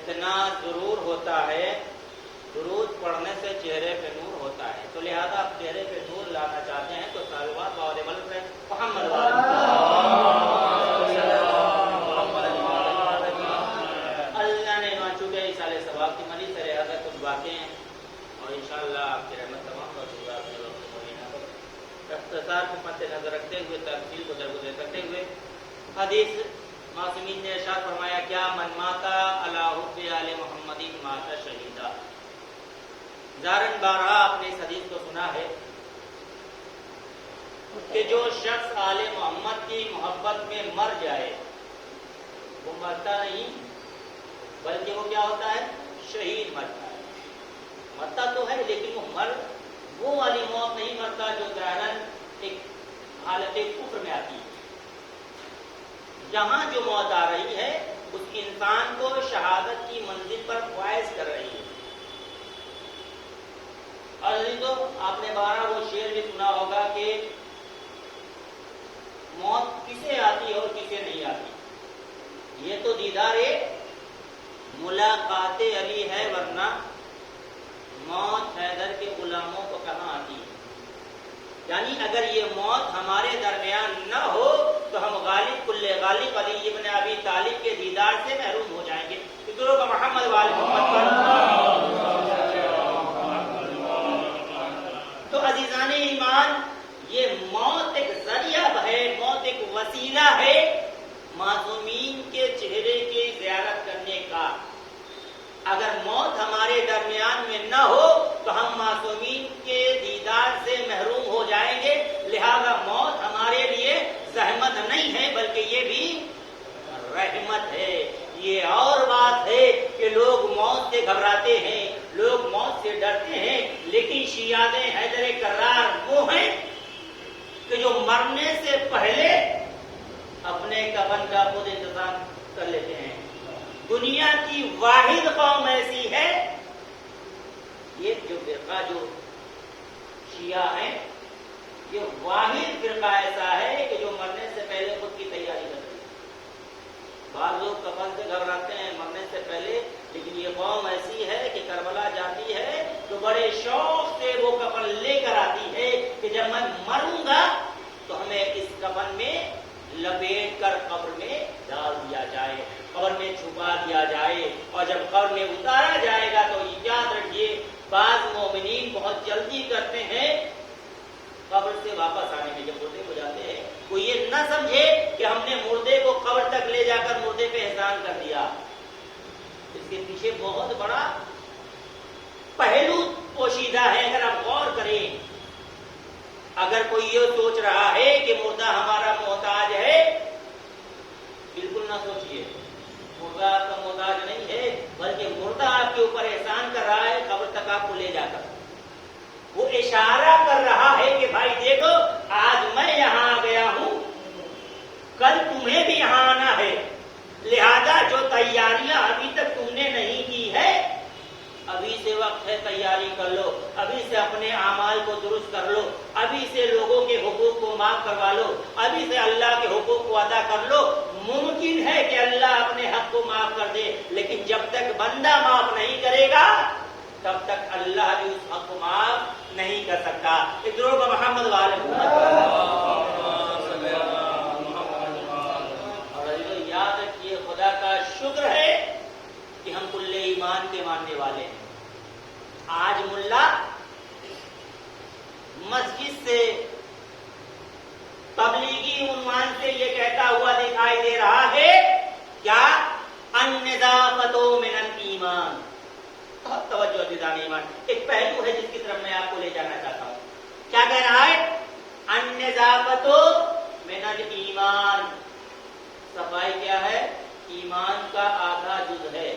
اتنا ضرور ہوتا ہے، درود پڑھنے سے چہرے پہ نور ہوتا ہے، تو لہذا آپ چہرے پہ نور لانا چاہتے ہیں تو سالوات باور ملک میں محمد اللہ نے وہاں چونکہ اس سال ثواب کی منی سے رہا کچھ باتیں ہیں اور انشاءاللہ آپ کی رحمت تمام ہو چکا اپنے وقت مہینہ کو اختصار کو مد نظر رکھتے ہوئے تفصیل کو درگزر کرتے ہوئے حدیث معصومین نے ارشاد فرمایا کیا من ماتا علی حب آل محمد ماتا شہیدا. زارن بارہا آپ نے اس حدیث کو سنا ہے کہ جو شخص آل محمد کی محبت میں مر جائے وہ مرتا نہیں بلکہ وہ کیا ہوتا ہے؟ شہید مرتا ہے. مرتا تو ہے لیکن وہ والی موت نہیں مرتا جو ظاہراً ایک حالت کفر میں آتی ہے. جہاں جو موت آ رہی ہے اس انسان کو شہادت کی منزل پر فائز کر رہی ہے. اور تو آپ نے بارہ وہ شعر بھی سنا ہوگا کہ موت کسے آتی ہے اور کسے نہیں آتی. یہ تو دیدار ملاقات علی ہے ورنہ موت حیدر کے غلاموں کو کہاں آتی ہے. یعنی اگر یہ موت ہمارے درمیان نہ ہو تو ہم غالب کل غالب علی ابن ابی طالب کے دیدار سے محروم ہو جائیں گے. فکروں کا محمد وال محمد پر. تو عزیزان ایمان یہ موت ایک ذریعہ ہے، موت ایک وسیلہ ہے معصومین کے چہرے کی زیارت کرنے کا. اگر موت ہمارے درمیان میں نہ ہو تو ہم معصومین کے دیدار سے محروم ہو جائیں گے. لہذا موت ہمارے لیے زحمت نہیں ہے بلکہ یہ بھی رحمت ہے. یہ اور بات ہے کہ لوگ موت سے گھبراتے ہیں، لوگ موت سے ڈرتے ہیں، لیکن شیعہ حیدر کرار وہ ہیں کہ جو مرنے سے پہلے اپنے کفن کا خود انتظام کر لیتے ہیں. دنیا کی واحد قوم ایسی ہے، یہ جو فرقہ جو شیعہ ہیں یہ واحد فرقہ ایسا ہے کہ جو مرنے سے پہلے خود کی تیاری کرتے ہیں. بعض لوگ کفن سے گھبراتے ہیں مرنے سے پہلے، لیکن یہ قوم ایسی ہے کہ کربلا جاتی ہے تو بڑے شوق سے وہ کفن لے کر آتی ہے کہ جب میں مروں گا تو ہمیں اس کفن میں لپیٹ کر قبر میں ڈال دیا جائے، قبر میں چھپا دیا جائے. اور جب قبر میں اتارا جائے گا تو یاد رکھیے بعض مومنین بہت جلدی کرتے ہیں قبر سے واپس آنے میں. جب مردے کو جاتے ہیں وہ یہ نہ سمجھے کہ ہم نے مردے کو قبر تک لے جا کر مردے پہ احسان کر دیا. اس کے پیچھے بہت بڑا پہلو پوشیدہ ہے. اگر آپ غور کریں، اگر کوئی یہ سوچ رہا ہے کہ مردہ ہمارا محتاج ہے، بالکل نہ سوچئے. مردہ آپ کا محتاج نہیں ہے بلکہ مردہ آپ کے اوپر احسان کر رہا ہے قبر تک آپ کو لے جا کر. وہ اشارہ کر رہا ہے کہ بھائی دیکھو آج میں یہاں آ گیا ہوں، کل تمہیں بھی یہاں آنا ہے. لہذا جو تیاریاں ابھی تک تم نے نہیں کی ہے ابھی سے وقت ہے، تیاری کر لو. ابھی سے اپنے اعمال کو درست کر لو، ابھی سے لوگوں کے حقوق کو معاف کروا لو، ابھی سے اللہ کے حقوق کو ادا کر لو. ممکن ہے کہ اللہ اپنے حق کو معاف کر دے، لیکن جب تک بندہ معاف نہیں کرے گا تب تک اللہ بھی اس حق کو معاف نہیں کر سکتا. ادھر محمد والے اور یاد رکھیے خدا کا شکر ہے کہ ہم کل ایمان کے ماننے والے ہیں. آج ملا مسجد سے تبلیغی عنوان سے یہ کہتا ہوا دکھائی دے رہا ہے کیا النظافۃ من الایمان. بہت توجہ عزیزان ایمان، ایک پہلو ہے جس کی طرف میں آپ کو لے جانا چاہتا ہوں. کیا کہہ رہا ہے؟ النظافۃ من الایمان. صفائی کیا ہے؟ ایمان کا آدھا جز ہے.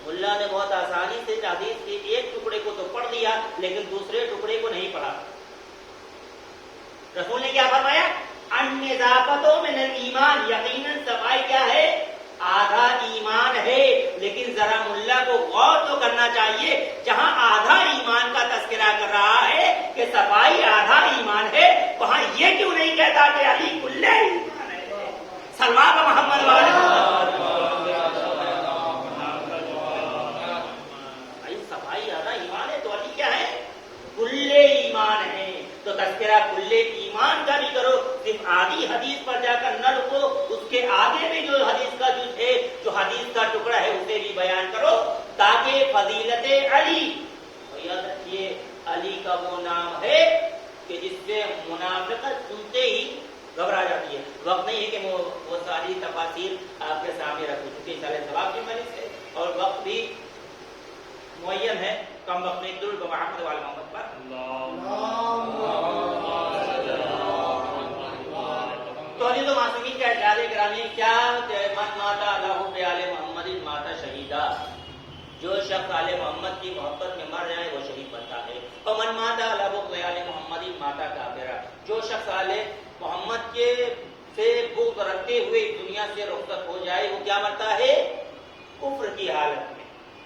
ملا نے بہت آسانی سے حدیث کے ایک ٹکڑے کو تو پڑھ دیا لیکن دوسرے ٹکڑے کو نہیں پڑھا. رسول نے کیا فرمایا؟ النظافۃ من الایمان. یقیناً صفائی کیا ہے؟ آدھا ایمان ہے. لیکن ذرا ملا کو غور تو کرنا چاہیے، جہاں آدھا ایمان کا تذکرہ کر رہا ہے کہ صفائی آدھا ایمان ہے، وہاں یہ کیوں نہیں کہتا کہ علی کل ایمان ہے؟ سلمان محمد والے آدھی حدیث پر جا کر نہ رکو، اس کے آگے بھی جو حدیث کا جز ہے، جو حدیث کا ٹکڑا ہے، اسے بھی بیان کرو، تاکہ فضیلت علی، یاد رکھیے علی کا وہ نام ہے کہ جس سے منافقت سنتے ہی گھبرا جاتی ہے۔ وقت نہیں ہے کہ وہ ساری تفاصیر آپ کے سامنے رکھوں، چونکہ سارے ثواب کی مجلس ہے اور وقت بھی معین ہے، کم وقت میں درود محمد وعلی محمد پر تو علی تو معصومین کا اعزاز گرامی کیا کہ من ماتا اللہ آل محمد ماتا شہیدہ، جو شخص آل محمد کی محبت میں مر جائے وہ شہید بنتا ہے، اور من ماتا اللہ آل محمد ماتا کافرہ، جو شخص آل محمد کے سے بغض رکھتے ہوئے دنیا سے رخصت ہو جائے وہ کیا مرتا ہے؟ کفر کی حالت میں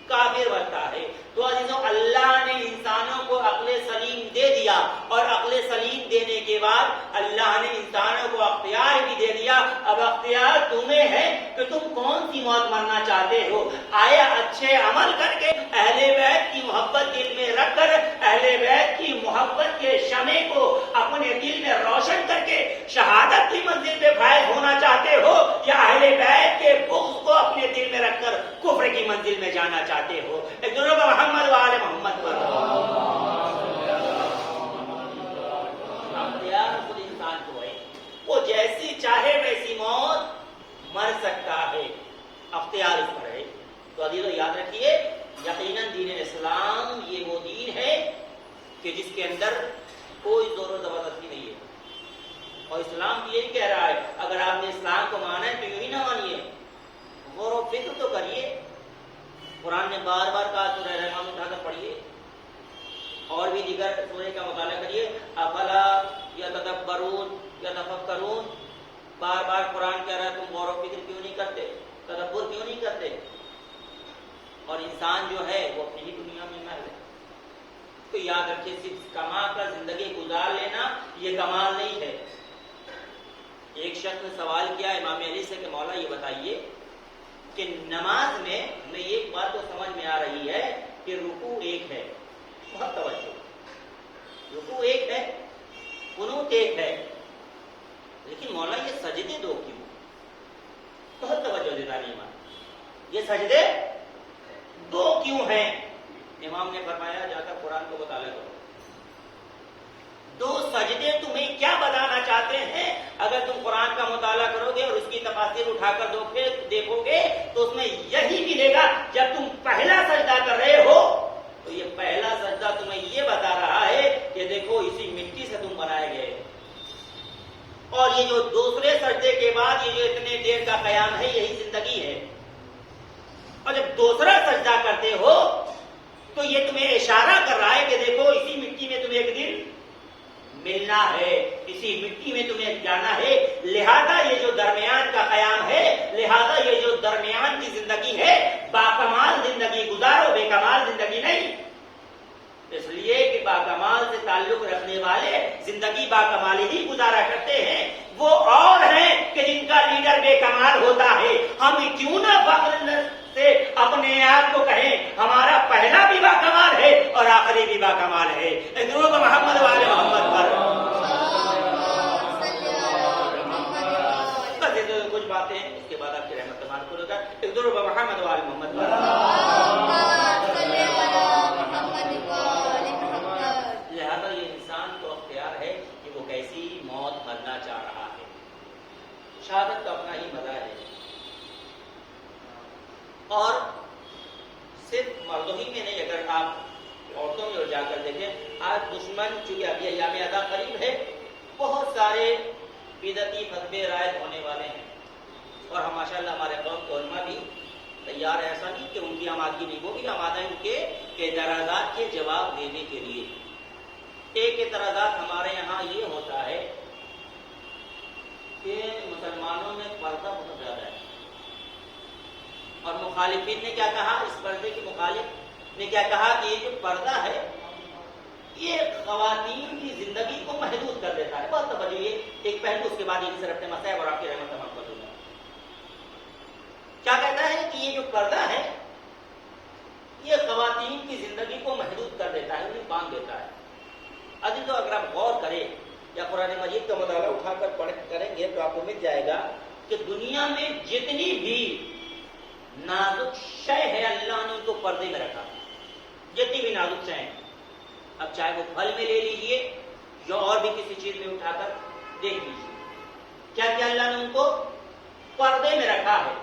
کافر بنتا ہے۔ تو عزیزوں اللہ نے انسانوں کو عقل سلیم دے دیا، اور عقل سلیم دینے کے بعد اللہ نے انسانوں کو اختیار بھی دے دیا۔ اب اختیار تمہیں ہے کہ تم کون سی موت مرنا چاہتے ہو، آیا اچھے عمل کر کے اہل بیت کی محبت دل میں رکھ کر، اہل بیت کی محبت کے شمع کو اپنے دل میں روشن کر کے شہادت کی منزل پہ فائز ہونا چاہتے ہو، یا اہل بیت کے بغض کو اپنے دل میں رکھ کر کفر کی منزل میں جانا چاہتے ہو؟ ایک درود محمد وآل محمد پر اختیار خود انسان کو ہے، وہ جیسی چاہے ویسی موت مر سکتا ہے، اختیار اس پر ہے۔ تو عزیزو یاد رکھیے یقیناً دین اسلام یہ وہ دین ہے کہ جس کے اندر کوئی زور و زبردستی نہیں ہے، اور اسلام بھی یہی کہہ رہا ہے اگر آپ نے اسلام کو مانا ہے تو یوں ہی نہ مانیے، غور و فکر تو کریے۔ قرآن نے بار بار کہا، سورہ رحمان اٹھا کر پڑھیے، اور بھی دیگر سورہ کا مطالعہ کریے، افلا یتدبرون یتفکرون، بار بار قرآن کہہ رہا ہے تم غور و فکر کیوں نہیں کرتے، تدبر کیوں نہیں کرتے؟ اور انسان جو ہے وہ اپنی ہی دنیا میں محو ہے۔ تو یاد رکھیے صرف کما کر زندگی گزار لینا یہ کمال نہیں ہے۔ ایک شخص نے سوال کیا امام علی سے کہ مولا یہ بتائیے کہ نماز میں ہمیں ایک بات تو سمجھ میں آ رہی ہے کہ رکوع ایک ہے، بہت توجہ، رکوع ایک ہے، قنوت ایک ہے، لیکن مولا یہ سجدے دو کیوں؟ بہت توجہ دیتا ایمان، یہ سجدے دو کیوں ہیں؟ امام نے فرمایا جا کر قرآن کو مطالعہ کرو، دو سجدے تمہیں کیا بتانا چاہتے ہیں؟ اگر تم قرآن کا مطالعہ کرو گے اور اس کی تفاسیر اٹھا کر دیکھو گے تو اس میں یہی ملے گا، جب تم پہلا سجدہ کر رہے ہو تو یہ پہلا سجدہ تمہیں یہ بتا رہا ہے کہ دیکھو اسی مٹی سے تم بنائے گئے، اور یہ جو دوسرے سجدے کے بعد یہ جو اتنے دیر کا قیام ہے یہی زندگی ہے، اور جب دوسرا سجدہ کرتے ہو تو یہ تمہیں اشارہ کر رہا ہے کہ دیکھو اسی مٹی میں تمہیں ایک دن ملنا ہے، اسی مٹی میں تمہیں جانا ہے، لہذا یہ جو درمیان کا قیام ہے، لہذا یہ جو درمیان کی زندگی ہے باکمال زندگی گزارو، بے کمال زندگی نہیں۔ اس لیے کہ باکمال سے تعلق رکھنے والے زندگی باکمال ہی گزارا کرتے ہیں، وہ اور ہیں کہ جن کا لیڈر بے کمال ہوتا ہے۔ ہم کیوں نہ فخر سے اپنے آپ کو کہیں ہمارا پہلا بھی باکمال ہے اور آخری بھی باکمال ہے۔ درود محمد والے محمد پر کچھ باتیں اس کے بعد آپ کی رحمت تمام کو لگا۔ درود محمد والے محمد پر لہذا یہ انسان کو اختیار ہے کہ وہ کیسی موت مرنا چاہ رہا ہے۔ شہادت کا اپنا ہی مزہ ہے، اور صرف مردوں ہی میں نہیں، اگر آپ عورتوں میں جا کر دیکھیں، آج دشمن چونکہ ابھی ایام ادا قریب ہے، بہت سارے بدعتی فتوے رائج ہونے والے ہیں، اور ہم ماشاءاللہ ہمارے قوم کے علماء بھی تیار ہے، ایسا نہیں کہ ان کی آمادگی نہیں، وہ بھی آمادہ ہیں ان کے اعتراضات کے جواب دینے کے لیے۔ ایک اعتراضات ہمارے یہاں یہ ہوتا ہے کہ مسلمانوں میں پردہ بہت زیادہ ہے، اور مخالفین نے کیا کہا، اس پردے کے مخالف نے کیا کہا کہ یہ جو پردہ ہے یہ خواتین کی زندگی کو محدود کر دیتا ہے۔ بہت توجہ، یہ ایک پہلو، اس کے بعد یہ صرف اپنے مسائل اور آپ کی رحمت تمام کر دوں گا۔ کیا کہتا ہے کہ یہ جو پردہ ہے یہ خواتین کی زندگی کو محدود کر دیتا ہے، انہیں باندھ دیتا ہے۔ عزیزو اگر آپ غور کریں یا قرآن مجید کا مطالعہ اٹھا کر پڑھ کریں گے تو آپ کو مل جائے گا کہ دنیا میں جتنی بھی نازک شے ہے اللہ نے ان کو پردے میں رکھا. جتنی بھی نازک شے ہیں، اب چاہے وہ پھل میں لے لیجئے یا اور بھی کسی چیز میں اٹھا کر دیکھ لیجیے، کیا کیا اللہ نے ان کو پردے میں رکھا ہے.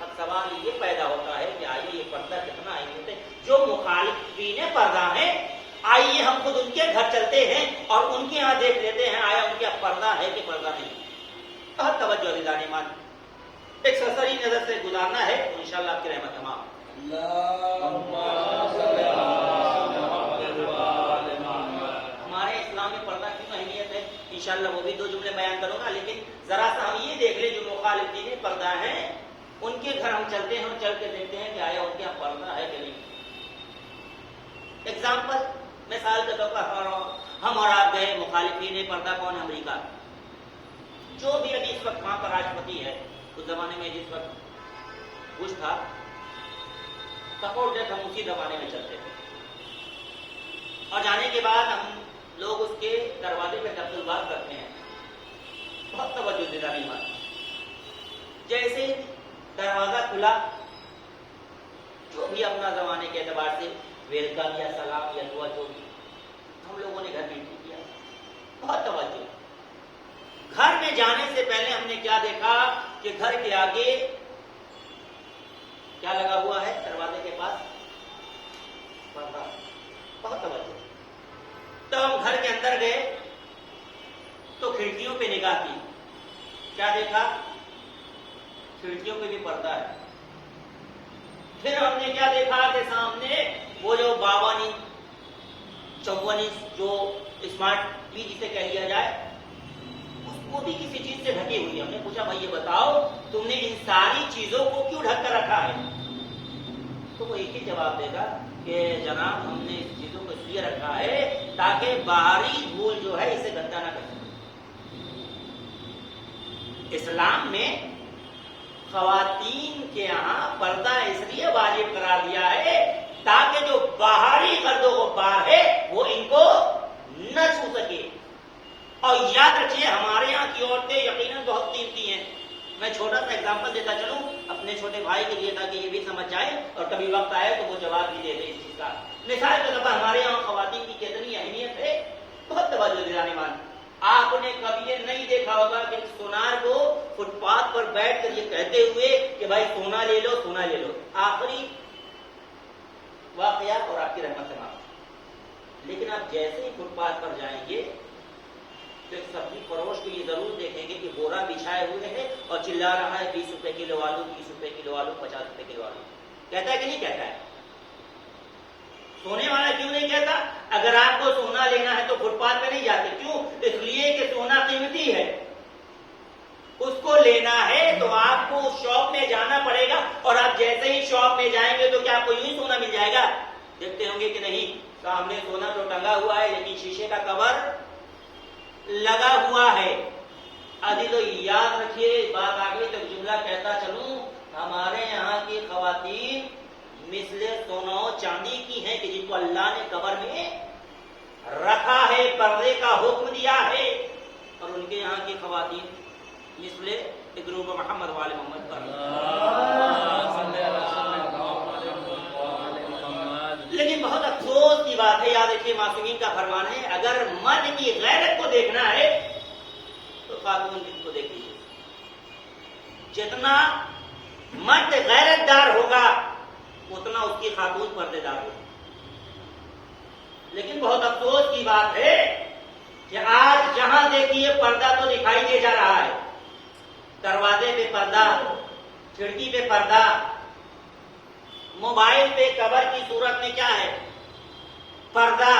اب سوال یہ پیدا ہوتا ہے کہ آئیے یہ پردہ کتنا اہمیت ہے. جو مخالفین پردہ ہیں، آئیے ہم خود ان کے گھر چلتے ہیں اور ان کے یہاں دیکھ لیتے ہیں آیا ان کے پردہ ہے کہ پردہ نہیں. بہت توجہ عزیزان ایمان، ایک سرسری نظر سے گزارنا ہے، انشاءاللہ آپ کی رحمت تمام. ہمارے اسلام میں پردہ کیوں اہمیت ہے انشاءاللہ وہ بھی دو جملے بیان کروں گا، لیکن ذرا سا ہم یہ دیکھ لیں جو مخالفین پردہ ہیں ان کے گھر ہم چلتے ہیں اور چل کے دیکھتے ہیں کہ آیا ان کے یہاں پردہ ہے کہ نہیں. ایگزامپل مثال کے طور پر ہم اور آپ گئے، مخالفین پردہ کون ہے؟ امریکہ. جو بھی ابھی اس وقت وہاں پر راشٹرپتی ہے، اس زمانے میں جس وقت بش تھا، سپورٹ ڈیٹ ہم اسی زمانے میں چلتے تھے. اور جانے کے بعد ہم لوگ اس کے دروازے پہ دخل بات کرتے ہیں. بہت توجہ دینا ایمان. جیسے دروازہ کھلا، جو بھی اپنا زمانے کے اعتبار سے ویلکم یا سلام یا دعا جو بھی ہم لوگوں نے گھر میں کیا. بہت توجہ. گھر میں جانے سے پہلے ہم نے کیا دیکھا کہ گھر کے آگے کیا لگا ہوا ہے؟ دروازے کے پاس پردہ. بہت توجہ. تو ہم گھر کے اندر گئے تو کھڑکیوں پہ نگاہ کی، کیا دیکھا؟ کھڑکیوں پہ بھی پردہ ہے. پھر ہم نے کیا دیکھا کہ سامنے وہ جو 52 انچ 54 انچ جو اسمارٹ ٹی وی جسے کہہ لیا جائے، اس کو بھی کسی چیز سے ڈھکی ہوئی. ہم نے پوچھا بھائی یہ بتاؤ تم نے ان ساری چیزوں کو کیوں ڈھک کر رکھا ہے؟ تو وہ ایک ہی جواب دے گا کہ جناب ہم نے اس چیزوں کو اس لیے رکھا ہے تاکہ باہری دھول جو ہے اسے گندا نہ کر سکے. اسلام میں خواتین کے یہاں پردہ اس لیے واجب قرار دیا ہے تاکہ جو باہری گرد و غبار ہے وہ ان کو نہ چھو سکے. اور یاد رکھیے ہمارے یہاں کی عورتیں یقیناً بہت قیمتی ہیں. میں چھوٹا سا ایگزامپل دیتا چلوں اپنے چھوٹے بھائی کے لیے تاکہ یہ بھی سمجھ جائے اور کبھی وقت آئے تو وہ جواب بھی دے دے اس چیز کا. مثال کے طور پر ہمارے یہاں خواتین کی کتنی اہمیت ہے. بہت توجہ دینے مان. آپ نے کبھی یہ نہیں دیکھا ہوگا کہ سونار کو فٹ پاتھ پر بیٹھ کر یہ کہتے ہوئے کہ بھائی سونا لے لو سونا لے لو. آخری واقعہ اور آپ کی رحمت سے معاف. لیکن آپ جیسے ہی فٹ پاتھ پر جائیں گے تو ایک سبزی فروش کو یہ ضرور دیکھیں گے کہ بورا بچھائے ہوئے ہیں اور چلا رہا ہے 20 روپے کلو آلو 20 روپے کلو آلو 50 روپے کلو آلو. کہتا ہے کہ نہیں کہتا ہے؟ سونے والا کیوں نہیں کہتا؟ اگر آپ کو سونا لینا ہے تو فٹ پاتھ پہ نہیں جاتے. کیوں؟ اس لیے کہ سونا قیمتی ہے. اس کو لینا ہے تو آپ کو اس شاپ میں جانا پڑے گا اور آپ جیسے ہی شاپ میں جائیں گے تو کیا آپ کو یوں ہی سونا مل جائے گا؟ دیکھتے ہوں گے کہ نہیں سامنے سونا تو ٹنگا ہوا ہے لیکن شیشے کا کور لگا ہوا ہے. ابھی تو یاد رکھیے بات آگے تک جملہ کہتا چلوں. ہمارے یہاں کی خواتین مثل سونا و چاندی کی ہیں کہ جن کو اللہ نے کور میں رکھا ہے، پردے کا حکم دیا ہے. اور ان کے یہاں کی خواتین مثل گروپ محمد وال محمد پر. لیکن بہت افسوس کی بات ہے، یاد رکھیے معصومین کا فرمان ہے اگر مرد کی غیرت کو دیکھنا ہے تو خاتون کو دیکھ لیجیے. جتنا مرد غیرت دار ہوگا اتنا اس کی خاتون پردے دار ہوگی. لیکن بہت افسوس کی بات ہے کہ آج جہاں دیکھیے پردہ تو دکھائی دے جا رہا ہے. دروازے پہ پردہ، کھڑکی پہ پردہ، موبائل پہ کور کی صورت میں کیا ہے؟ پردہ.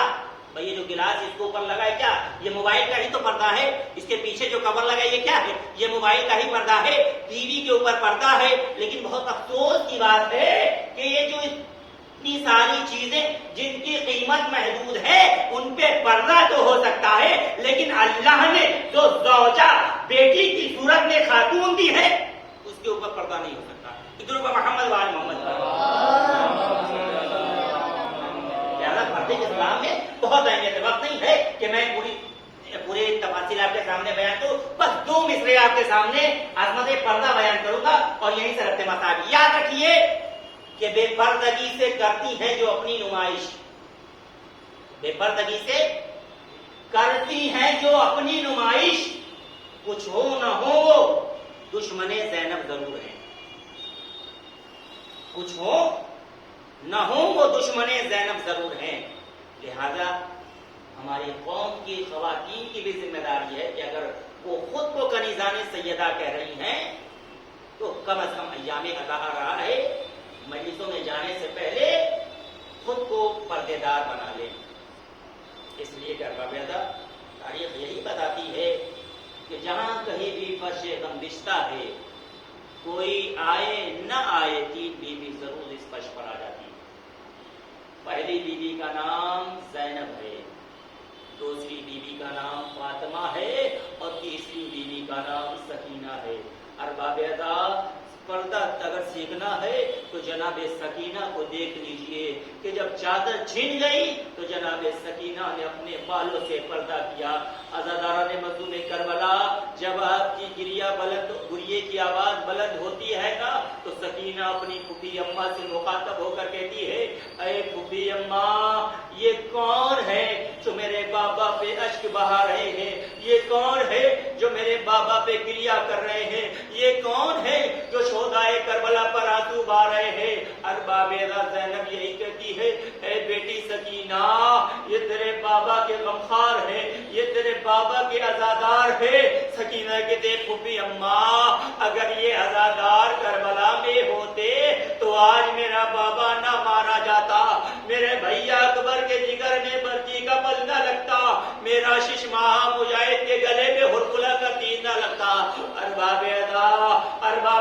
بھئی یہ جو گلاس اس کو اوپر لگا ہے کیا یہ موبائل کا ہی تو پردہ ہے؟ اس کے پیچھے جو کور لگا ہے یہ کیا ہے؟ یہ موبائل کا ہی پردہ ہے. ٹی وی کے اوپر پردہ ہے. لیکن بہت افسوس کی بات ہے کہ یہ جو اتنی ساری چیزیں جن کی قیمت محدود ہے ان پہ پردہ تو ہو سکتا ہے، لیکن اللہ نے جو زوجہ بیٹی کی صورت میں خاتون دی ہے اس کے اوپر پردہ نہیں ہو سکتا. ادھر محمد وال محمد پردے کے اسلام میں بہت اہمیت ہے. وقت نہیں ہے کہ میں پوری تیسرے آپ کے سامنے عظمت پردہ بیان کروں گا اور یہیں سے ربط مسائل یاد رکھیے کہ بے پردگی سے کرتی ہیں جو اپنی نمائش، بے پردگی سے کرتی ہیں جو اپنی نمائش، کچھ ہو نہ ہو دشمن زینب ضرور ہیں، کچھ ہو نہ ہو وہ دشمن زینب ضرور ہیں۔ لہذا ہماری قوم کی خواتین کی بھی ذمہ داری ہے کہ اگر وہ خود کو کنیزان سیدہ کہہ رہی ہیں تو کم از کم ایام ادا آ رہا ہے، مجلسوں میں جانے سے پہلے خود کو پردے دار بنا لیں۔ اس لیے کہ ارباب ادب تاریخ یہی بتاتی ہے کہ جہاں کہیں بھی فرش غم بچھتا ہے، کوئی آئے نہ آئے تین بیوی ضرور اس فرش پر آ جاتی ہے۔ پہلی بیوی کا نام زینب ہے، دوسری بیوی کا نام فاطمہ ہے اور تیسری بیوی کا نام سکینہ ہے۔ ارباب ادب پردہ اگر سیکھنا ہے تو جناب سکینہ کو دیکھ لیجئے کہ جب چادر چھن گئی تو جناب سکینہ نے اپنے بالوں سے پردہ کیا۔ عزاداران مظلوم کربلا جب آپ کی گریے کی آواز بلند ہوتی ہے نا تو سکینہ اپنی پھوپھی اماں سے مخاطب ہو کر کہتی ہے، اے پھوپھی اماں، یہ کون ہے جو میرے بابا پہ اشک بہا رہے ہیں؟ یہ کون ہے جو میرے بابا پہ گریا کر رہے ہیں؟ یہ کون ہے جو شہدائے کربلا پر آنسو بہا رہے ہیں؟ ارباب ادب زینب یہی کہتی ہے، اے بیٹی سکینہ، یہ تیرے بابا کے غمخوار ہے، یہ تیرے بابا کے عزادار ہے۔ سکینہ کہتے پھوپھی اماں، اگر یہ عزادار کربلا میں ہوتے تو آج میرا بابا نہ مارا جاتا، میرے بھیا اکبر کے جگر میں برچی کا پل نہ لگتا، میرا ششماہ مجاہد کے گلے میں ہرکلا کا تیر نہ لگتا۔ ارباب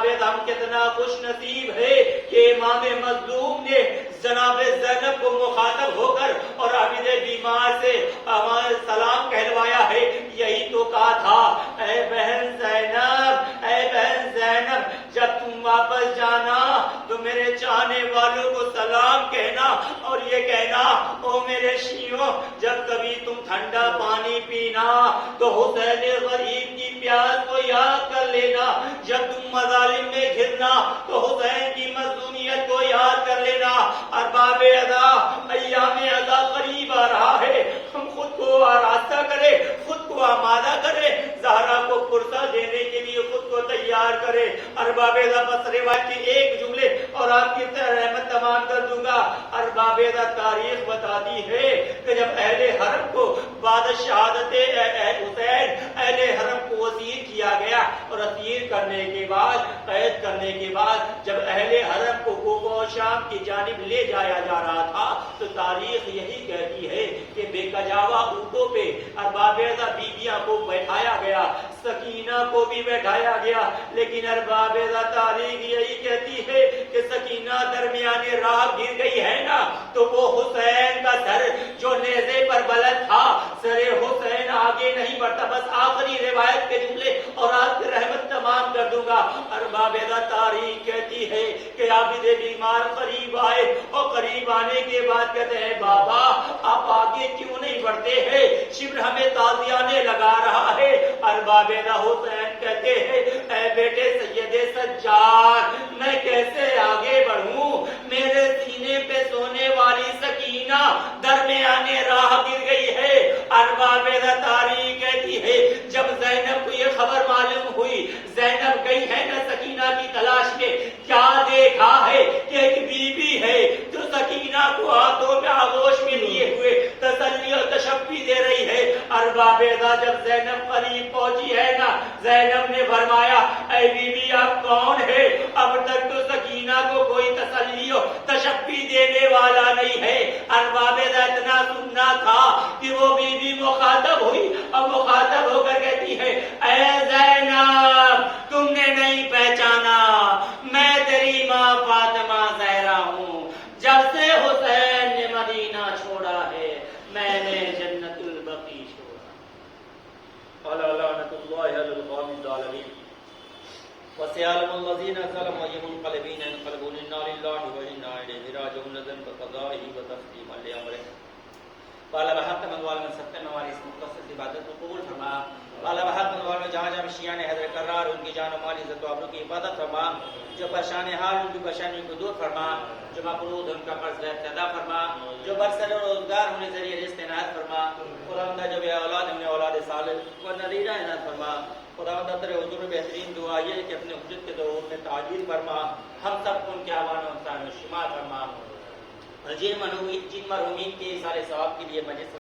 ادب ہم کتنا خوش نصیب ہے کہ امام مظلوم نے جناب زینب کو مخاطب ہو کر اور عابد بیمار سے ہمارا سلام کہلوایا ہے۔ یہی تو کہا تھا، اے بہن زینب، اے بہن زینب، جب تم واپس جانا تو میرے چاہنے والوں کو سلام کہنا اور یہ کہنا، او میرے شیعوں، جب کبھی تم ٹھنڈا پانی پینا تو حسین غریب کی پیاس کو یاد کر لینا، جب تم مظالم میں گھرنا تو حسین کی مظلومیت کو یاد کر لینا۔ ارباب ادب ایام ادا قریب آ رہا ہے، ہم خود کو آراستہ کرے، خود کو آمادہ کرے، زہرا کو پرسہ دینے کے لیے خود کو تیار کرے۔ ارباب ادب بس روایت کے ایک جملے اور آپ کی رحمت تمام کر دوں گا۔ ارباب ادب تاریخ بتاتی ہے کہ جب اہل حرم کو بعد شہادت حسین اہل حرم کو اسیر کیا گیا اور اسیر کرنے کے بعد، قید کرنے کے بعد جب اہل حرم کو کوفہ و شام کی جانب لے جایا جا رہا تھا تو تاریخ یہی کہتی ہے کہ بے کجاوا اونٹوں پہ ارباب ادب بیویاں کو بیٹھایا گیا، سکینہ کو بھی بیٹھایا گیا، لیکن ارباب ادب تاریخ یہی کہتی ہے کہ سکینہ درمیانے راہ گر گئی ہے نا تو وہ حسین کا سر جو نیزے پر بلند تھا، سر حسین آگے نہیں بڑھتا۔ بس آخری روایت کے جملے اور آپ کی رحمت تمام کر دوں گا۔ ارباب ادب تاریخ کہتی ہے کہ عابد بیمار قریب آئے اور قریب آنے کے بعد کہتے ہیں، بابا آپ آگے کیوں نہیں بڑھتے ہیں؟ شبر ہمیں تازیانے لگا رہا ہے۔ ارباب ادب حسین کہتے ہیں، اے بیٹے سید سجاد، میں کیسے آگے بڑھوں؟ میرے سینے پہ سونے والی سکینہ درمیانے راہ گر گئی ہے۔ ارباب ادب تاریخ کہتی ہے جب زینب کو یہ خبر معلوم ہوئی، زینب گئی ہے نا سکینہ کی تلاش میں، کیا دیکھا ہے کہ ایک بیوی ہے جو سکینہ کو ہاتھوں میں آغوش میں لیے ہوئے تسلی اور تشفی دے رہی ہے۔ ارباب ادب جب زینب قریب پہنچی ہے نا، زینب نے فرمایا، اے بیوی آپ کون ہے؟ اب تک تو سکینہ کو کوئی تسلی اور تشفی دینے والا نہیں ہے۔ ارباب ادب اتنا سننا تھا کہ وہ بیوی مخاطب ہوئی اور مخاطب ہو کر کہتی ہے، اے زینب تم نے نہیں پہچانا، میں تیری ماں فاطمہ زہرا ہوں۔ جب سے حسین نے مدینہ چھوڑا ہے میں نے جنت البقیع چھوڑا۔ الا لعنت اللہ علی القوم الظالمین وسيعلم الذين ظلموا أي منقلبين ينقلبون إنا لله وإنا إليه راجعون ذنب قضائه وتسليما لأمره والا بحق منوال میں سب میں ہماری اس مختصر عبادت کو قبول فرما. والا بحق منوال میں جہاں جہاں شیعہ نے حیدر کرار ان کی جان و مال عزت و آبرو کی حفاظت فرما. جو پریشان حال ان کی پریشانیوں کو دور فرما. جو مقروض ان کا قرض ادا فرما. جو برسر روزگار ہونے ذریعے رزق عنایت فرما. خداوندہ جو بے اولاد انہیں اولاد صالح و نذیرہ عنایت فرما. خداوندہ تیرے حضور میں بہترین دعا یہ ہے کہ اپنے حجت کے ظہور میں تعجیل فرما. ہم سب کو ان کے آوان و امتحان و شمار فرما. اور جن مرحومین کے سارے ثواب کے لیے مجلس